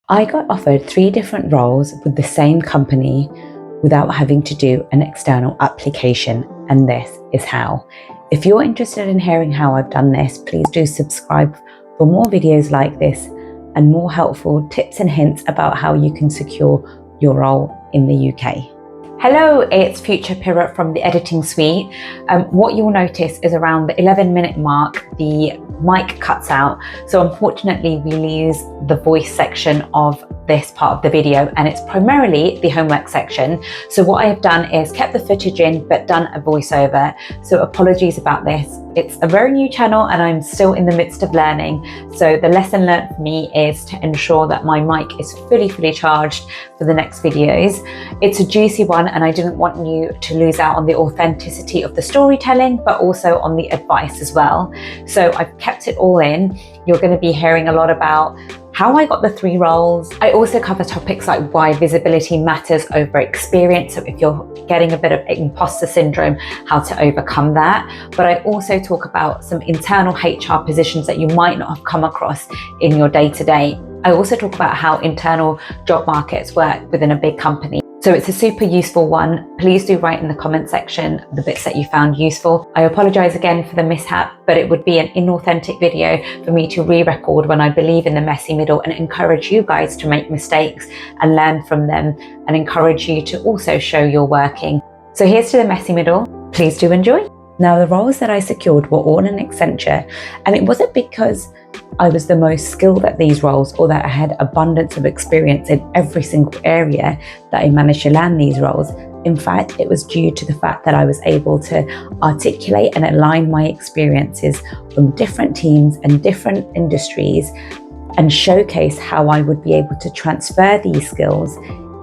I got offered 3 different roles with the same company without having to do an external application, and this is how. If you're interested in hearing how I've done this, please do subscribe for more videos like this and more helpful tips and hints about how you can secure your role in the UK. Hello, it's Future Pira from the editing suite. What you'll notice is around the 11-minute mark, the mic cuts out. So unfortunately, we lose the voice section of this part of the video, and it's primarily the homework section. So what I have done is kept the footage in, but done a voiceover. So apologies about this. It's a very new channel and I'm still in the midst of learning. So the lesson learned for me is to ensure that my mic is fully charged for the next videos. It's a juicy one and I didn't want you to lose out on the authenticity of the storytelling, but also on the advice as well. So I've kept it all in. You're going to be hearing a lot about how I got the 3 roles. I also cover topics like why visibility matters over experience. So if you're getting a bit of imposter syndrome, how to overcome that. But I also talk about some internal HR positions that you might not have come across in your day-to-day. I also talk about how internal job markets work within a big company. So it's a super useful one. Please do write in the comment section the bits that you found useful. I apologize again for the mishap, but it would be an inauthentic video for me to re-record when I believe in the messy middle and encourage you guys to make mistakes and learn from them, and encourage you to also show your working. So here's to the messy middle. Please do enjoy. Now, the roles that I secured were all in Accenture, and it wasn't because I was the most skilled at these roles or that I had abundance of experience in every single area that I managed to land these roles. In fact, it was due to the fact that I was able to articulate and align my experiences from different teams and different industries and showcase how I would be able to transfer these skills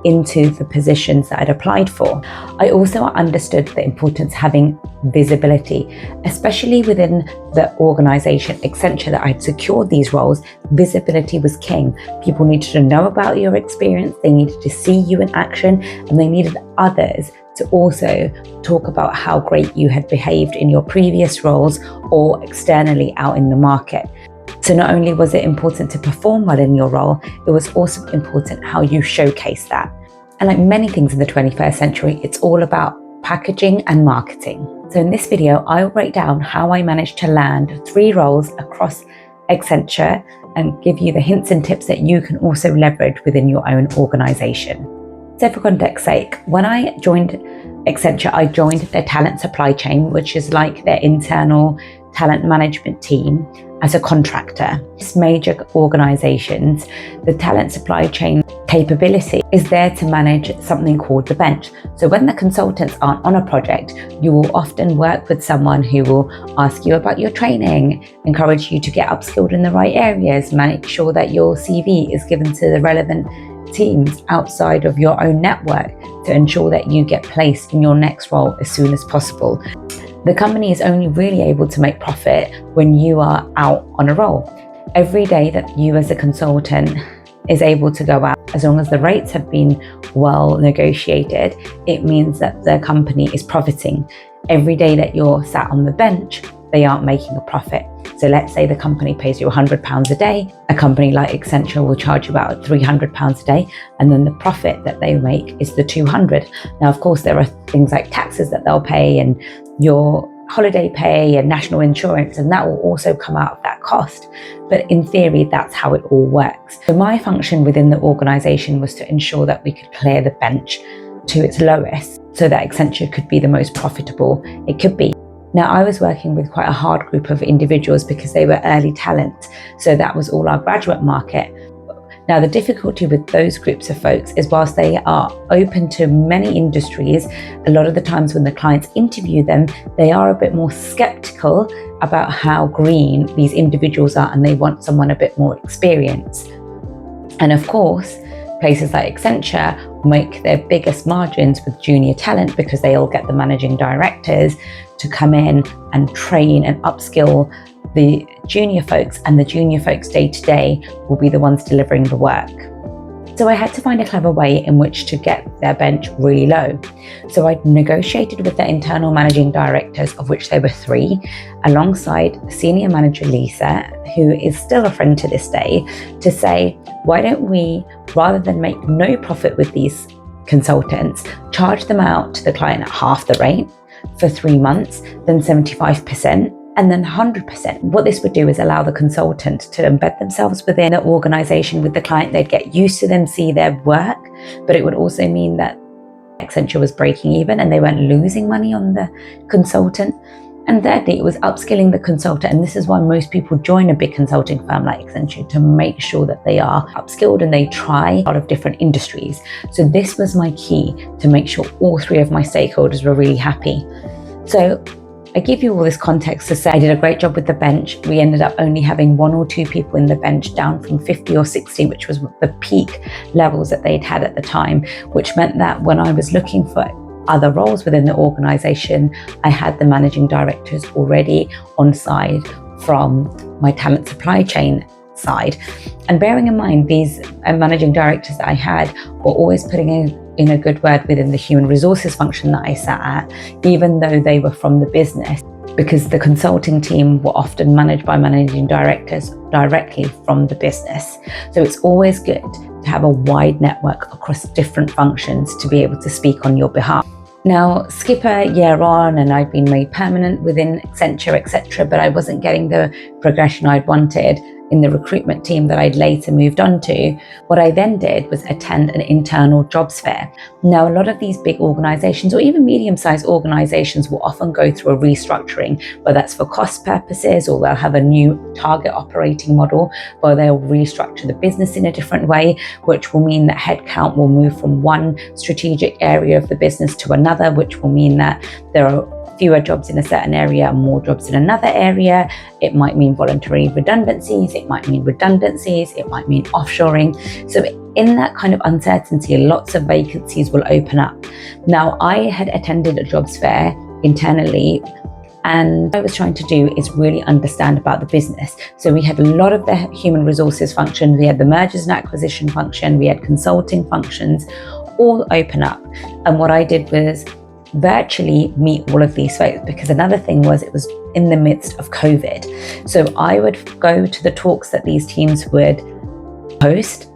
into the positions that I'd applied for. I also understood the importance of having visibility, especially within the organization Accenture that I'd secured these roles. Visibility was king. People needed to know about your experience, they needed to see you in action, and they needed others to also talk about how great you had behaved in your previous roles or externally out in the market. So not only was it important to perform well in your role, it was also important how you showcase that. And like many things in the 21st century, it's all about packaging and marketing. So in this video, I'll break down how I managed to land 3 roles across Accenture and give you the hints and tips that you can also leverage within your own organization. So for context's sake, when I joined Accenture, I joined their talent supply chain, which is like their internal talent management team, as a contractor. These major organizations, the talent supply chain capability is there to manage something called the bench. So when the consultants aren't on a project, you will often work with someone who will ask you about your training, encourage you to get upskilled in the right areas, make sure that your CV is given to the relevant teams outside of your own network to ensure that you get placed in your next role as soon as possible. The company is only really able to make profit when you are out on a roll. Every day that you as a consultant is able to go out, as long as the rates have been well negotiated, it means that the company is profiting. Every day that you're sat on the bench, they aren't making a profit. So let's say the company pays you £100 a day. A company like Accenture will charge you about £300 a day, and then the profit that they make is the 200. Now, of course, there are things like taxes that they'll pay and your holiday pay and national insurance, and that will also come out of that cost. But in theory, that's how it all works. So my function within the organization was to ensure that we could clear the bench to its lowest so that Accenture could be the most profitable it could be. Now, I was working with quite a hard group of individuals because they were early talent. So that was all our graduate market. Now, the difficulty with those groups of folks is whilst they are open to many industries, a lot of the times when the clients interview them, they are a bit more skeptical about how green these individuals are, and they want someone a bit more experienced. And of course, places like Accenture make their biggest margins with junior talent because they all get the managing directors to come in and train and upskill the junior folks, and the junior folks day to day will be the ones delivering the work. So I had to find a clever way in which to get their bench really low. So I negotiated with the internal managing directors, of which there were 3, alongside senior manager Lisa, who is still a friend to this day, to say, why don't we, rather than make no profit with these consultants, charge them out to the client at half the rate for 3 months, then 75%, and then 100%. What this would do is allow the consultant to embed themselves within an organization with the client. They'd get used to them, see their work, but it would also mean that Accenture was breaking even and they weren't losing money on the consultant. And thirdly, it was upskilling the consultant. And this is why most people join a big consulting firm like Accenture, to make sure that they are upskilled and they try a lot of different industries. So this was my key to make sure all 3 of my stakeholders were really happy. So I give you all this context to say I did a great job with the bench. We ended up only having 1 or 2 people in the bench, down from 50 or 60, which was the peak levels that they'd had at the time, which meant that when I was looking for other roles within the organization, I had the managing directors already on side from my talent supply chain side. And bearing in mind, these managing directors that I had were always putting in a good word within the human resources function that I sat at, even though they were from the business, because the consulting team were often managed by managing directors directly from the business. So it's always good to have a wide network across different functions to be able to speak on your behalf. Now, skip a year on and I'd been made permanent within Accenture, etc., but I wasn't getting the progression I'd wanted in the recruitment team that I'd later moved on to. What I then did was attend an internal jobs fair. Now, a lot of these big organizations, or even medium-sized organizations, will often go through a restructuring, whether that's for cost purposes, or they'll have a new target operating model, or they'll restructure the business in a different way, which will mean that headcount will move from one strategic area of the business to another, which will mean that there are fewer jobs in a certain area and more jobs in another area. It might mean voluntary redundancies, it might mean redundancies, it might mean offshoring. So in that kind of uncertainty, lots of vacancies will open up. Now, I had attended a jobs fair internally, and what I was trying to do is really understand about the business. So we had a lot of the human resources function, we had the mergers and acquisition function, we had consulting functions, all open up. And what I did was virtually meet all of these folks, because another thing was it was in the midst of COVID. So I would go to the talks that these teams would host,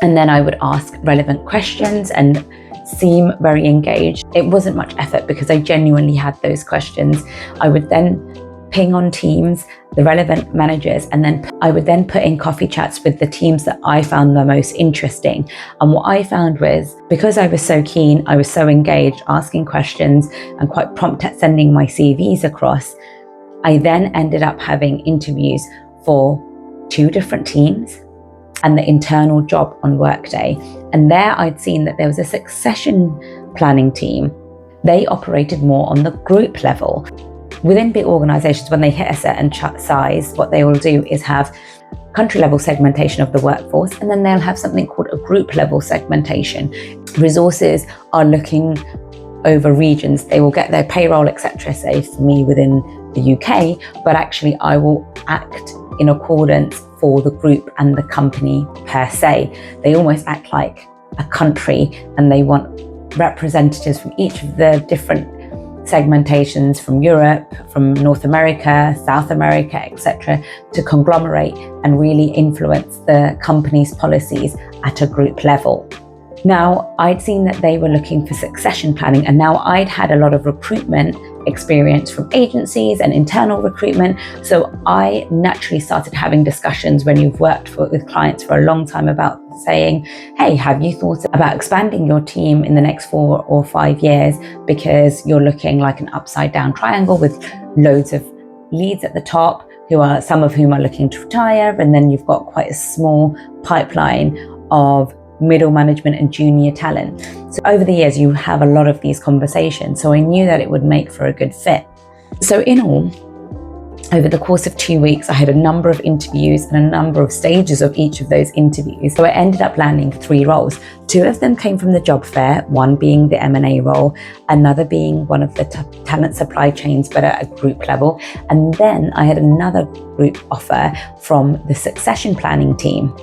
and then I would ask relevant questions and seem very engaged. It wasn't much effort because I genuinely had those questions. I would then ping on Teams the relevant managers, and then I would then put in coffee chats with the teams that I found the most interesting. And what I found was, because I was so keen, I was so engaged, asking questions and quite prompt at sending my CVs across, I then ended up having interviews for 2 different teams and the internal job on Workday. And there I'd seen that there was a succession planning team. They operated more on the group level. Within big organizations, when they hit a certain size, what they will do is have country level segmentation of the workforce, and then they'll have something called a group level segmentation. Resources are looking over regions. They will get their payroll, etc., say for me within the UK, but actually I will act in accordance for the group and the company per se. They almost act like a country, and they want representatives from each of the different segmentations, from Europe, from North America, South America, etc., to conglomerate and really influence the company's policies at a group level. Now, I'd seen that they were looking for succession planning, and now I'd had a lot of recruitment experience from agencies and internal recruitment. So I naturally started having discussions when you've worked with clients for a long time about saying, hey, have you thought about expanding your team in the next 4 or 5 years, because you're looking like an upside down triangle with loads of leads at the top, some of whom are looking to retire, and then you've got quite a small pipeline of middle management and junior talent. So over the years, you have a lot of these conversations. So I knew that it would make for a good fit. So in all, over the course of 2 weeks, I had a number of interviews and a number of stages of each of those interviews. So I ended up landing 3 roles. 2 of them came from the job fair, one being the M&A role, another being one of the talent supply chains, but at a group level. And then I had another group offer from the succession planning team.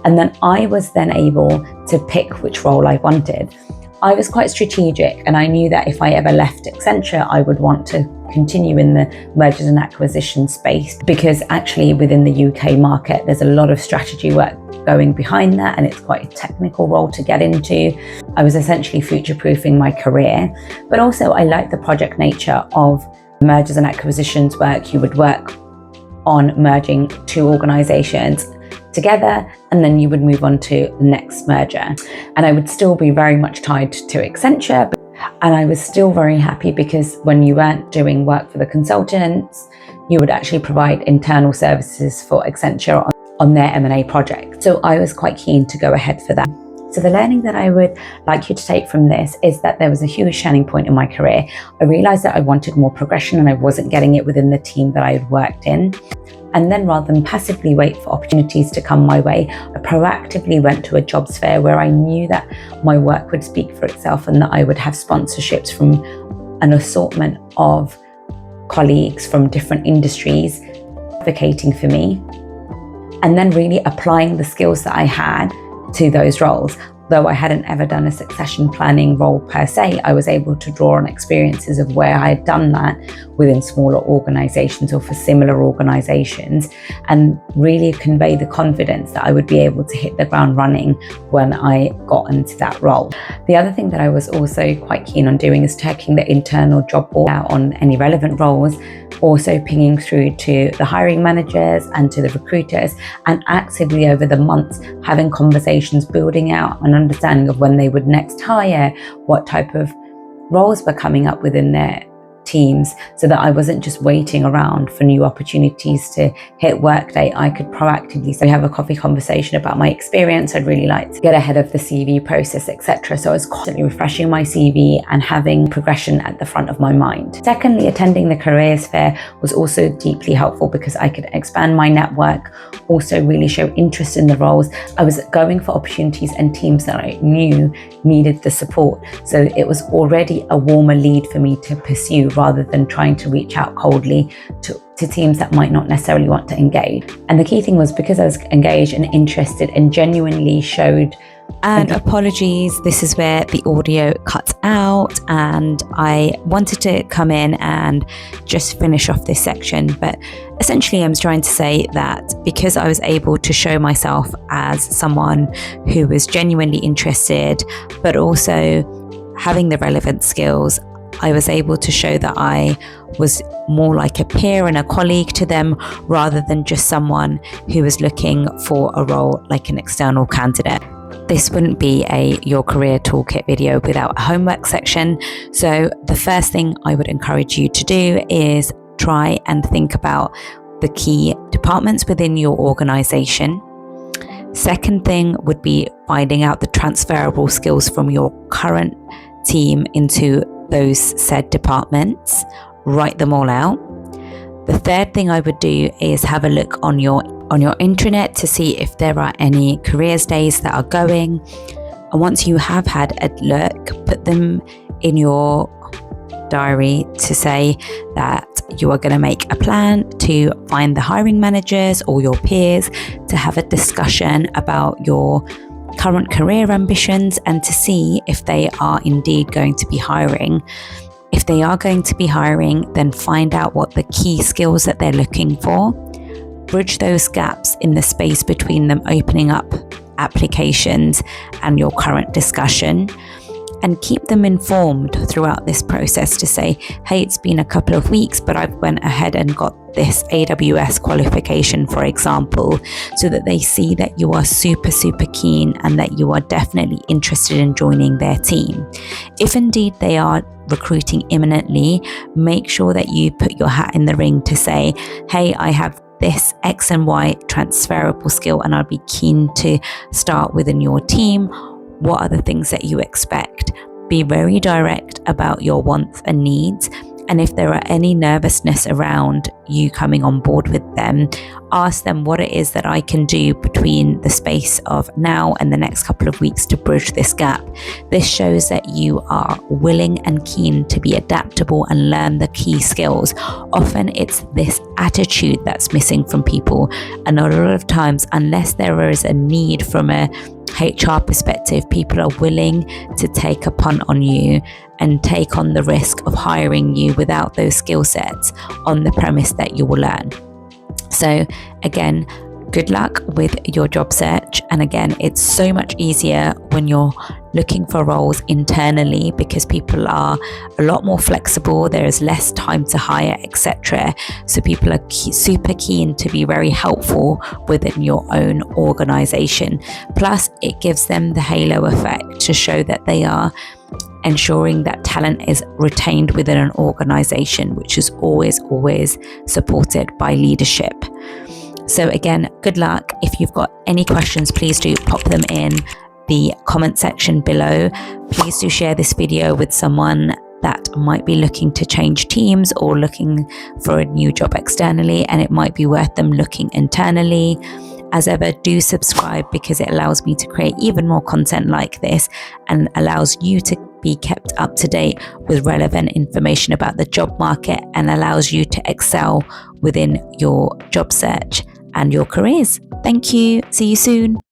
And then I was then able to pick which role I wanted. I was quite strategic, and I knew that if I ever left Accenture, I would want to continue in the mergers and acquisition space, because actually within the UK market, there's a lot of strategy work going behind that, and it's quite a technical role to get into. I was essentially future-proofing my career, but also I like the project nature of mergers and acquisitions work. You would work on merging 2 organizations together, and then you would move on to the next merger. And I would still be very much tied to Accenture, and I was still very happy because when you weren't doing work for the consultants, you would actually provide internal services for Accenture on their M&A project. So I was quite keen to go ahead for that. So the learning that I would like you to take from this is that there was a huge turning point in my career. I realized that I wanted more progression and I wasn't getting it within the team that I had worked in. And then rather than passively wait for opportunities to come my way, I proactively went to a jobs fair where I knew that my work would speak for itself and that I would have sponsorships from an assortment of colleagues from different industries advocating for me, and then really applying the skills that I had to those roles. Though I hadn't ever done a succession planning role per se, I was able to draw on experiences of where I had done that within smaller organizations or for similar organizations, and really convey the confidence that I would be able to hit the ground running when I got into that role. The other thing that I was also quite keen on doing is checking the internal job board out on any relevant roles, also pinging through to the hiring managers and to the recruiters, and actively over the months having conversations, building out an understanding of when they would next hire, what type of roles were coming up within their teams, so that I wasn't just waiting around for new opportunities to hit workday. I could proactively have a coffee conversation about my experience. I'd really like to get ahead of the CV process, etc. So I was constantly refreshing my CV and having progression at the front of my mind. Secondly, attending the careers fair was also deeply helpful because I could expand my network, also really show interest in the roles. I was going for opportunities and teams that I knew needed the support. So it was already a warmer lead for me to pursue, rather than trying to reach out coldly to teams that might not necessarily want to engage. And the key thing was, because I was engaged and interested and genuinely showed. And apologies, this is where the audio cuts out, and I wanted to come in and just finish off this section. But essentially I was trying to say that because I was able to show myself as someone who was genuinely interested, but also having the relevant skills, I was able to show that I was more like a peer and a colleague to them, rather than just someone who was looking for a role like an external candidate. This wouldn't be a Your Career Toolkit video without a homework section. So the first thing I would encourage you to do is try and think about the key departments within your organization. Second thing would be finding out the transferable skills from your current team into those said departments. Write them all out. The third thing I would do is have a look on your intranet to see if there are any careers days that are going. And once you have had a look, put them in your diary to say that you are going to make a plan to find the hiring managers or your peers to have a discussion about your current career ambitions and to see if they are indeed going to be hiring. If they are going to be hiring, then find out what the key skills that they're looking for. Bridge those gaps in the space between them opening up applications and your current discussion, and keep them informed throughout this process to say, hey, it's been a couple of weeks, but I've went ahead and got this AWS qualification, for example, so that they see that you are super keen and that you are definitely interested in joining their team. If indeed they are recruiting imminently, make sure that you put your hat in the ring to say, hey, I have this X and Y transferable skill and I'd be keen to start within your team. What are the things that you expect? Be very direct about your wants and needs, And if there are any nervousness around you coming on board with them, ask them what it is that I can do between the space of now and the next couple of weeks to bridge this gap. This shows that you are willing and keen to be adaptable and learn the key skills. Often it's this attitude that's missing from people, and a lot of times, unless there is a need from a HR perspective, people are willing to take a punt on you and take on the risk of hiring you without those skill sets on the premise that you will learn. So again, good luck with your job search. And again, it's so much easier when you're looking for roles internally because people are a lot more flexible. There is less time to hire, etc. So people are super keen to be very helpful within your own organization. Plus, it gives them the halo effect to show that they are ensuring that talent is retained within an organization, which is always supported by leadership. So again, good luck. If you've got any questions, please do pop them in the comment section below. Please do share this video with someone that might be looking to change teams or looking for a new job externally, and it might be worth them looking internally. As ever, do subscribe because it allows me to create even more content like this and allows you to be kept up to date with relevant information about the job market and allows you to excel within your job search and your careers. Thank you. See you soon.